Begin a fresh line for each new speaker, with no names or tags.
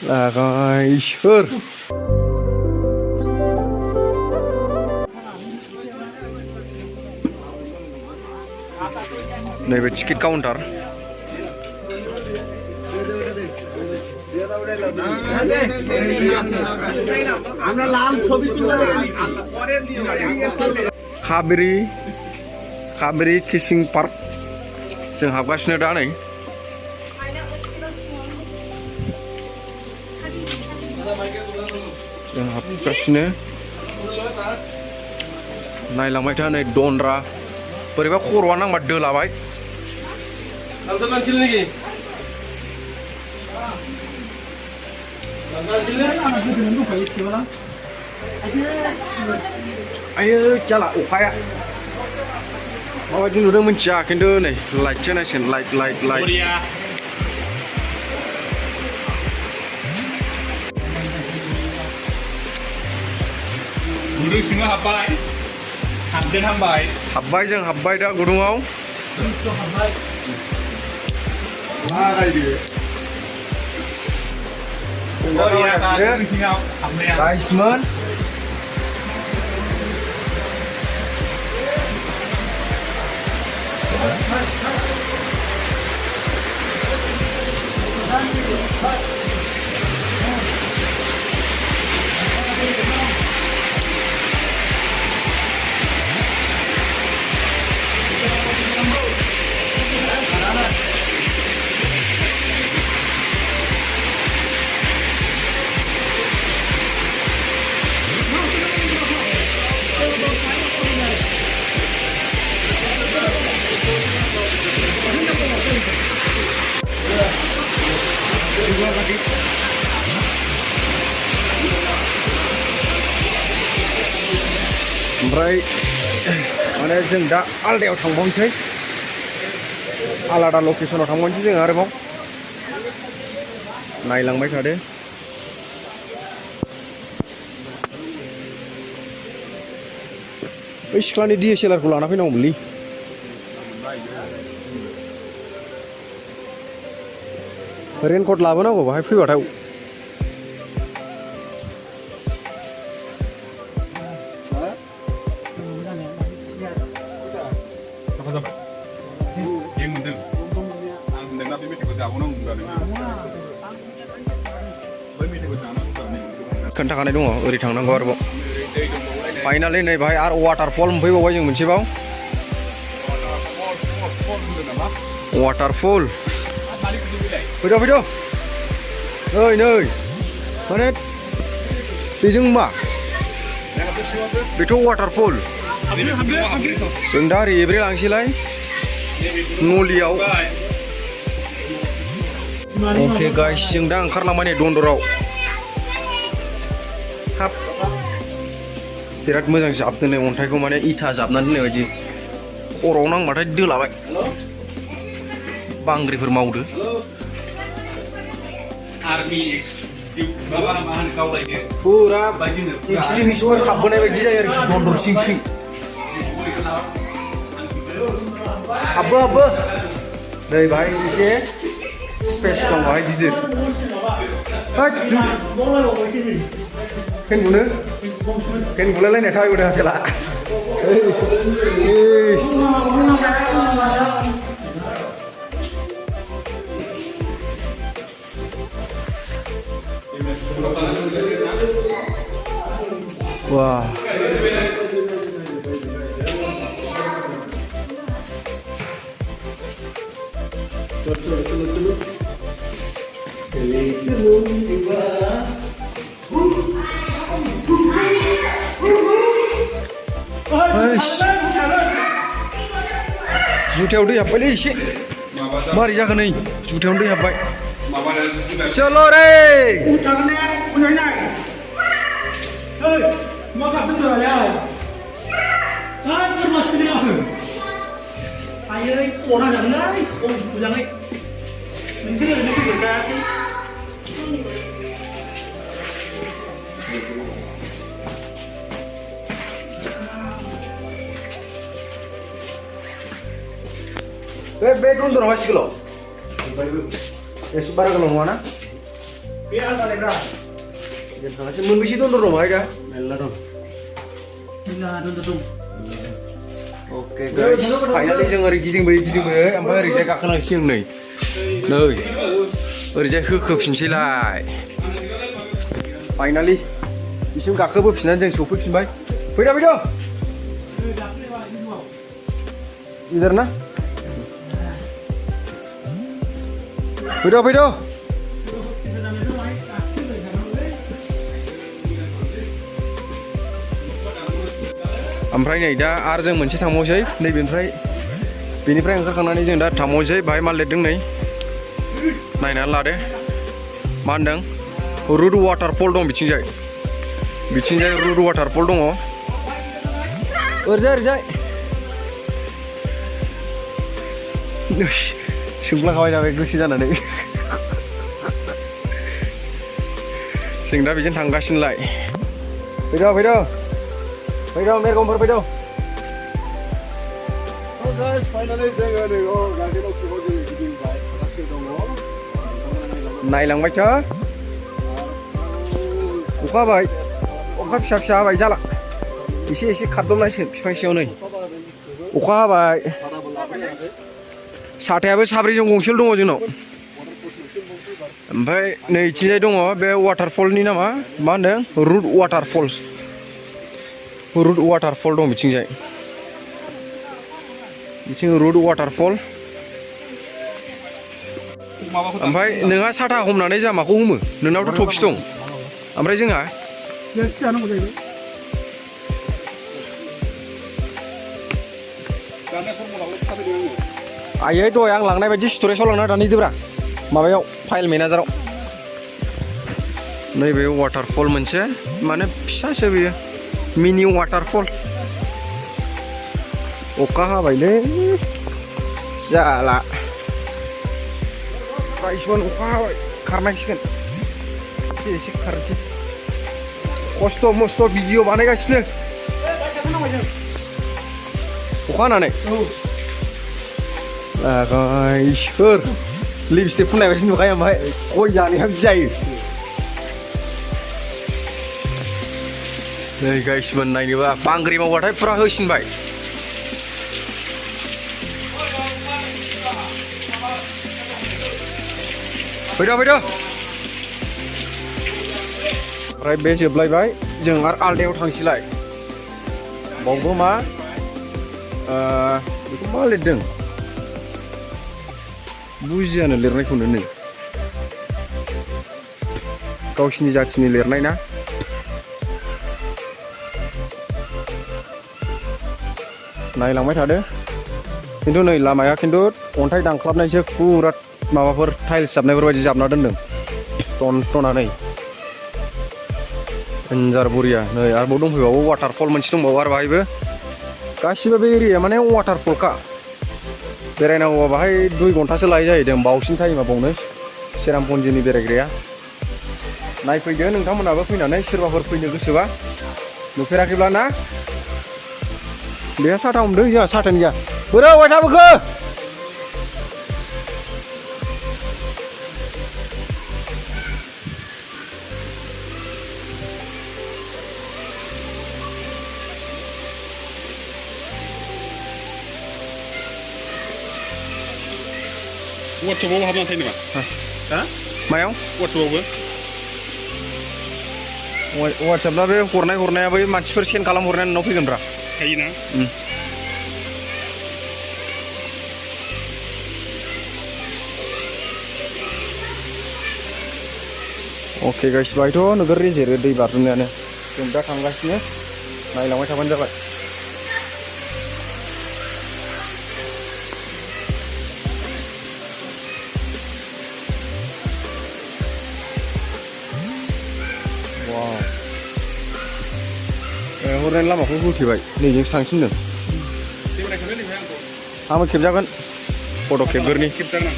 लागायसोर नैबे ticket counter काबरी किसिं park जों हाबगासिनो दा नै जों हाबगासिनो नायलांबाय था नै दनरा बोरैबा खर'आ नांबा दोलाबाय आयो जाला अखाया माबायदि नुदों मिथिया खिन्थु नै लाइटसो नायसिगोन लाइट
गुदुं सिङाव हाबबाय
जों हाबबाय दा गुदुङाव गाइसमोन ओमफ्राय माने जों दा आलदायाव थांबावनोसै आलादा लकेसनाव थांबावनोसै जों आरोबाव नायलांबाय थादो बै सिख्लानि DSLR खौ लाना फैनांगौमोनलै रेनकट लाबोनांगौ बाहाय फैबाथाय खोन्थाखानाय दङ ओरै थांनांगौ आरोबाव फाइनालि नै बाहाय आरो वाटारफल मोनफैबावबाय जों मोनसेबाव वाटारफल फैद' नै माने बेजों मा बेथ' वाटारफल जों दा ओरै एब्रेलांसैलाय नलियाव अके गाइस जों दा ओंखारलांबाय नै दन्दराव हाब बिराद मोजां जाबदों नै अन्थाइखौ माने इथा जाबनानै दोननाय बायदि खर'आव नांबाथाय दोलाबाय बांग्रिफोर मावदो फुरा एक्सट्रिमिस्टफोर हाबबोनाय बायदि जायो आरोखि दन्दर सिं हाबबो नै बाहाय एसे स्पेस दं बाहाय गिदिर फेन बुलायलायनाय थाबायबोदों आसोला wah जुथायाव दै हाबबायलै एसे मारै जाखो नै जुथायाव दै हाबबाय चलो रे
मा खालामदों नोंलाय बोरमा सुनाय आखो आयै अना जागोनलै मोजाङै नोंसोर ओरैनो फैगोन दासै बे दन्दराव हासिगोल' एसे बारा गोलाव नङाना बे आलदा लेग्रा
जों थांगासिनो मोनबेसे दन्दर दं बाहाय दा
मेरला दं मेरला दं
ओके गाइस फाइनालि जों ओरै गिदिंबोयै ओमफ्राय ओरैजाय गाखोलांसिगोन नै ओरैजाय होखोफिनसैलाय फाइनालि बिसिम गाखोबोफिननानै जों सफैफिनबाय फैदो इधर ना फैदो ओमफ्राय नै दा आरो जों मोनसे थांबावसै बेनिफ्राय ओंखारखांनानै जों दा थांबावसै बाहाय मा लिरदों नै नायनानै लादो मा होनदों रुट वाटारफल दं बिथिंजाय रुट वाटारफल दङ ओरैजाय सोंफ्लांखाबाय जाबाय गोसो जानानै जों दा बेजों थांगासिनोलाय फैदो मेरगमफोर फैदो नायलांबाय था अखा हाबाय अखा फिसा हाबाय जाला एसे खारदबनांसिगोन बिफां सिङाव नै अखा हाबाय साथायाबो साब्रैजों गंसेल' दङ जोंनाव ओमफ्राय नैथिंजाय दङ बे वाटारफलनि नामा मा होनदों रुट वाटारफल दं बिथिं रुट वाटारफल ओमफ्राय नोंहा साथा हमनानै जोंहा माखौ हमो नोंनावथ' थफि दं ओमफ्राय जोंहा आयै दहाय आं लांनाय बायदि स्टरेजाव लांना दानहैदोब्रा माबायाव फाइल मेनेजाराव नैबे वाटारफल मोनसे माने फिसासो बेयो मिनि वाटारफल अखा हाबायलै जाला राइसमोन अखा हाबाय खारनांसिगोन एसे खारनोसै खस्थ' मस्थ' भिडिअ बानायगासिनो अखा हानानै गाइसफोर लिपस्टिक फुननाय बायदि नुखायो ओमफ्राय गय जानाया बिदि जायो नै गाइसमोन नायनोबा बांग्रि मावबाथाय फुरा होसिनबाय फैदो ओमफ्राय बे जोबलायबाय जों आरो आलदायाव थांसैलाय बावबो मा बेखौ मा लिरदों बुजियानो लिरनायखौनो नै गावसिनि जाथिनि लिरनाय ना नायलांबाय थादो खिन्थु नै लामाया खिन्थु अन्थाइ दानख्लाबनायसो फुरा माबाफोर टाइल्स जाबनायफोर बायदि जाबना दोनदों टनटनानै डेन्जार बरिया नै आरोबाव दंफैबावो वाटारफल मोनसे दंबावो आरो बाहायबो गासिबो बे एरिया माने वाटारफलखा बेरायनांगौबा बाहाय 2 घन्टासो लायो जाहैदों बावसिन टाइमा बावनो चेरापुन्जिनि बेरायग्राया नायफैदो नोंथांमोनाबो फैनानै सोरबाफोर फैनो गोसोबा नुफेराखैब्ला ना बेहा साथा हमदों जोंहा साथानि गैया बोरो अबाय थाबोखो
वाट्सएपआव हाबना थायो नामा
मायाव
वाट्सएपआवबो
वाट्सएपना बे हरनाया बै मानसिफोर सेन्ड खालामहरनाय नोंनाव फैगोनब्रा
थायोना
अके गाइस बाहायथ' नोगोर रेजेरो दै बारजुमनायानो जों दा थांगासिनो नायलांबाय थाबानो जाबाय हरनायनि लामाखौ होथेबाय नैजोंसो थांसिनदों आंबो खेबजागोन फट' खेबगोरनि
खेबजागोन